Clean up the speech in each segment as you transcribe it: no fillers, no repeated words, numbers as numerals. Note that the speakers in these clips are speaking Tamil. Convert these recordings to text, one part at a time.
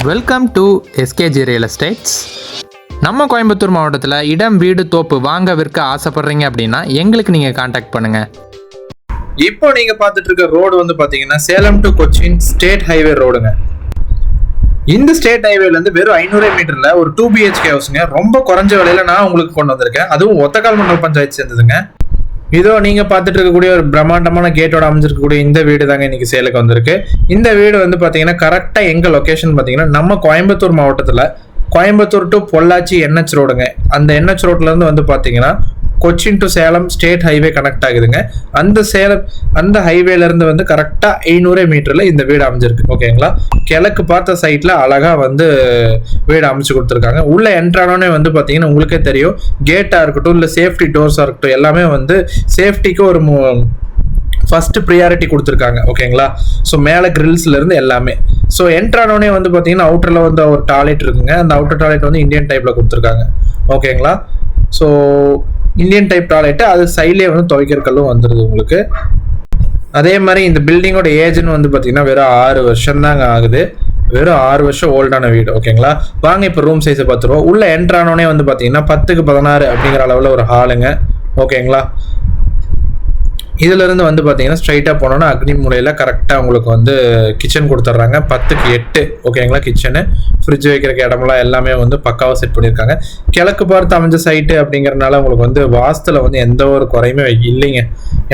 Welcome to SKG real estates. நம்ம கோயம்புத்தூர் மாவட்டத்தில் இடம் வீடு தோப்பு வாங்க விற்க ஆசைப்படுறீங்க அப்படின்னா எங்களுக்கு நீங்கள் காண்டாக்ட் பண்ணுங்கள். இப்போ நீங்கள் பார்த்துட்டு இருக்க ரோடு வந்து பார்த்தீங்கன்னா Salem to Cochin state highway ரோடுங்க. இந்த ஸ்டேட் ஹைவேலேருந்து வெறும் 500 மீட்டரில் ஒரு 2 BHK ஹவுஸுங்க. ரொம்ப குறைஞ்ச விலையில நான் உங்களுக்கு கொண்டு வந்திருக்கேன். அதுவும் ஒத்தக்கால் மண்டல் பஞ்சாயத்து சேர்ந்ததுங்க. இதோ நீங்கள் பார்த்துட்டு இருக்கக்கூடிய ஒரு பிரம்மாண்டமான கேட்டோட அமைஞ்சிருக்கக்கூடிய இந்த வீடு தாங்க இன்னைக்கு சேலுக்கு வந்திருக்கு. இந்த வீடு வந்து பார்த்தீங்கன்னா கரெக்டாக எங்கள் லொக்கேஷன் பார்த்தீங்கன்னா நம்ம கோயம்புத்தூர் மாவட்டத்தில் கோயம்புத்தூர் டு பொள்ளாச்சி NH ரோடுங்க. அந்த NH ரோட்லேருந்து வந்து பார்த்தீங்கன்னா Cochin to Salem state highway connect ஆகுதுங்க. அந்த ஹைவேலேருந்து வந்து கரெக்டாக 500 மீட்டரில் இந்த வீடு அமைஞ்சிருக்கு. ஓகேங்களா, கிழக்கு பார்த்த சைட்டில் அழகாக வந்து வீடு அமைச்சு கொடுத்துருக்காங்க. உள்ளே என்ட்ரானோடனே வந்து பார்த்தீங்கன்னா உங்களுக்கே தெரியும், கேட்டாக இருக்கட்டும் இல்லை சேஃப்டி டோர்ஸாக இருக்கட்டும் எல்லாமே வந்து சேஃப்டிக்கு ஒரு ஃபர்ஸ்ட் ப்ரியாரிட்டி கொடுத்துருக்காங்க. ஓகேங்களா, ஸோ மேலே கிரில்ஸ்லேருந்து எல்லாமே. ஸோ என்ட்ரானோடனே வந்து பார்த்தீங்கன்னா அவுட்டரில் வந்து ஒரு டாய்லெட் இருக்குங்க. அந்த அவுட்டர் டாய்லெட் வந்து இந்தியன் டைப்பில் கொடுத்துருக்காங்க. ஓகேங்களா, ஸோ இந்தியன் டைப் டாய்லெட்டு, அது சைட்லேயே வந்து துவைக்கிற கல்லும் வந்துடுது உங்களுக்கு. அதே மாதிரி இந்த பில்டிங்கோட ஏஜ்னு வந்து பார்த்தீங்கன்னா வெறும் 6 வருஷம் தாங்க ஆகுது. வெறும் 6 வருஷம் ஓல்டான வீடு. ஓகேங்களா, வாங்க இப்போ ரூம் சைஸை பார்த்துருவோம். உள்ள என்ட்ரானோடனே வந்து பார்த்தீங்கன்னா 10க்கு 16 அப்படிங்கிற அளவில் ஒரு ஹாலுங்க. ஓகேங்களா, இதிலிருந்து வந்து பார்த்தீங்கன்னா ஸ்ட்ரைட்டாக போனோன்னா அக்னி மூலையில் கரெக்டாக உங்களுக்கு வந்து கிச்சன் கொடுத்துட்றாங்க. 10க்கு 8. ஓகேங்களா, கிச்சனு ஃப்ரிட்ஜ் வைக்கிறக்கு இடமெல்லாம் எல்லாமே வந்து பக்காவாக செட் பண்ணியிருக்காங்க. கிழக்கு பார்த்து அமைஞ்ச சைட்டு அப்படிங்கிறதுனால உங்களுக்கு வந்து வாஸ்துல வந்து எந்த ஒரு குறையுமே இல்லைங்க.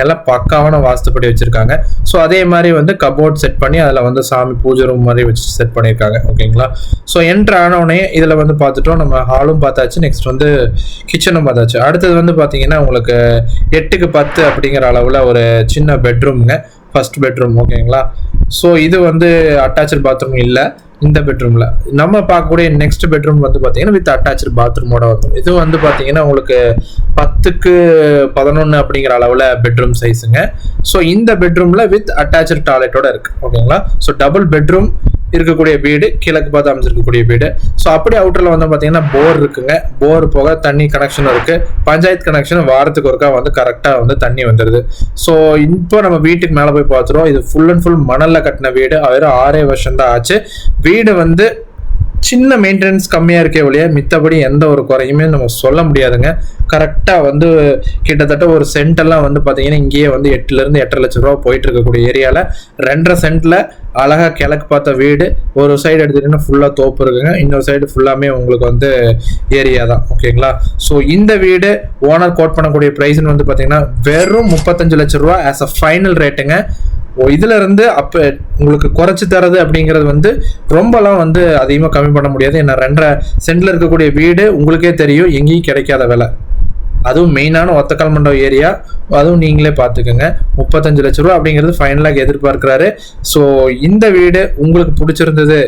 எல்லாம் பக்காவான வாஸ்துப்படி வச்சுருக்காங்க. ஸோ அதே மாதிரி வந்து கபோர்ட் செட் பண்ணி அதில் வந்து சாமி பூஜை ரூம் மாதிரி வச்சு செட் பண்ணியிருக்காங்க. ஓகேங்களா, ஸோ என்ட்ரு ஆனோடனே இதில் வந்து பார்த்துட்டோம், நம்ம ஹாலும் பார்த்தாச்சு, நெக்ஸ்ட் வந்து கிச்சனும் பார்த்தாச்சு. அடுத்தது வந்து பார்த்தீங்கன்னா உங்களுக்கு 8க்கு 10 அப்படிங்கிற அளவு ஒரு சின்ன பெட்ரூம்ங்க, ஃபர்ஸ்ட் பெட்ரூம். ஓகேங்களா, ஸோ இது வந்து அட்டாச்சு பாத்ரூம் இல்லை. இந்த பெட்ரூமில் நம்ம பார்க்கக்கூடிய நெக்ஸ்ட் பெட்ரூம் வந்து பார்த்தீங்கன்னா வித் அட்டாச்சு பாத்ரூமோட வரும். இது வந்து பார்த்தீங்கன்னா உங்களுக்கு 10க்கு 11 அப்படிங்கிற அளவில் பெட்ரூம் சைஸுங்க. ஸோ இந்த பெட்ரூமில் வித் அட்டாச்சு டாய்லெட்டோட இருக்குது. ஓகேங்களா, ஸோ டபுள் பெட்ரூம் இருக்கக்கூடிய வீடு, கிழக்கு பார்த்து அமைஞ்சிருக்கக்கூடிய வீடு. ஸோ அப்படி அவுட்டரில் வந்து பார்த்தீங்கன்னா போர் இருக்குங்க. போர் போக தண்ணி கனெக்ஷனும் இருக்குது. பஞ்சாயத்து கனெக்ஷன் வாரத்துக்கு ஒருக்கா வந்து கரெக்டாக வந்து தண்ணி வந்துடுது. ஸோ இப்போ நம்ம வீட்டுக்கு மேலே போய் பார்த்துருவோம். இது ஃபுல் அண்ட் ஃபுல் மணலில் கட்டின வீடு. வெறும் 6 வருஷம் தான் ஆச்சு. வீடு வந்து சின்ன மெயின்டெனன்ஸ் கம்மியாக இருக்கே ஒழிய மித்தபடி எந்த ஒரு குறையுமே நம்ம சொல்ல முடியாதுங்க. கரெக்டாக வந்து கிட்டத்தட்ட ஒரு சென்டெல்லாம் வந்து பார்த்தீங்கன்னா இங்கேயே வந்து 8லேருந்து 8.5 லட்சம் ரூபா போயிட்டு இருக்கக்கூடிய ஏரியாவில் 2.5 சென்ட்டில் அழகாக கிழக்கு பார்த்த வீடு. ஒரு சைடு எடுத்துக்கிட்டிங்கன்னா ஃபுல்லாக தோப்பு இருக்குங்க, இன்னொரு சைடு ஃபுல்லாமே உங்களுக்கு வந்து ஏரியா தான். ஓகேங்களா, ஸோ இந்த வீடு ஓனர் கோட் பண்ணக்கூடிய ப்ரைஸ்ன்னு வந்து பார்த்தீங்கன்னா வெறும் 35 லட்சம் ரூபா ஆஸ் அ ஃபைனல் ரேட்டுங்க. இதுல இருந்து அப்போ உங்களுக்கு குறைச்சி தரது அப்படிங்கிறது வந்து ரொம்பலாம் வந்து அதிகமாக கம்மி பண்ண முடியாது. ஏன்னா 2.5 சென்ட்ல இருக்கக்கூடிய வீடு உங்களுக்கே தெரியும் எங்கேயும் கிடைக்காத விலை. அதுவும் மெயினான ஒத்தக்கால் மண்டபம் ஏரியா, அதுவும் நீங்களே பார்த்துக்கோங்க. 35 லட்ச ரூபா அப்படிங்கிறது ஃபைனலாக எதிர்பார்க்குறாரு. ஸோ இந்த வீடு உங்களுக்கு பிடிச்சிருந்தது,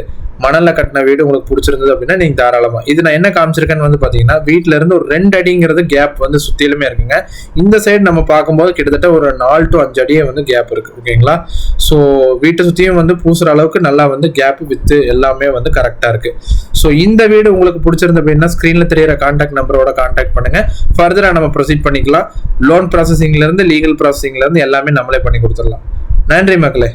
மணலில் கட்டின வீடு உங்களுக்கு பிடிச்சிருந்தது அப்படின்னா நீங்கள் தாராளமாக இது நான் என்ன காமிச்சிருக்கேன்னு வந்து பார்த்தீங்கன்னா வீட்டில இருந்து ஒரு 2 அடிங்கிறது கேப் வந்து சுற்றிலுமே இருக்குங்க. இந்த சைடு நம்ம பார்க்கும்போது கிட்டத்தட்ட ஒரு 4 to 5 அடியே வந்து கேப் இருக்குது. ஓகேங்களா, ஸோ வீட்டை சுற்றியும் வந்து பூசுகிற அளவுக்கு நல்லா வந்து கேப் வித்து எல்லாமே வந்து கரெக்டாக இருக்குது. ஸோ இந்த வீடு உங்களுக்கு பிடிச்சிருந்த அப்படின்னா ஸ்க்ரீனில் தெரியிற கான்டாக்ட் நம்பரோட கான்டாக்ட் பண்ணுங்கள். ஃபர்தராக நம்ம ப்ரொசீட் பண்ணிக்கலாம். லோன் ப்ராசஸிங்லேருந்து லீகல் ப்ராசஸிங்லேருந்து எல்லாமே நம்மளே பண்ணி கொடுத்துடலாம். நன்றி மக்களே.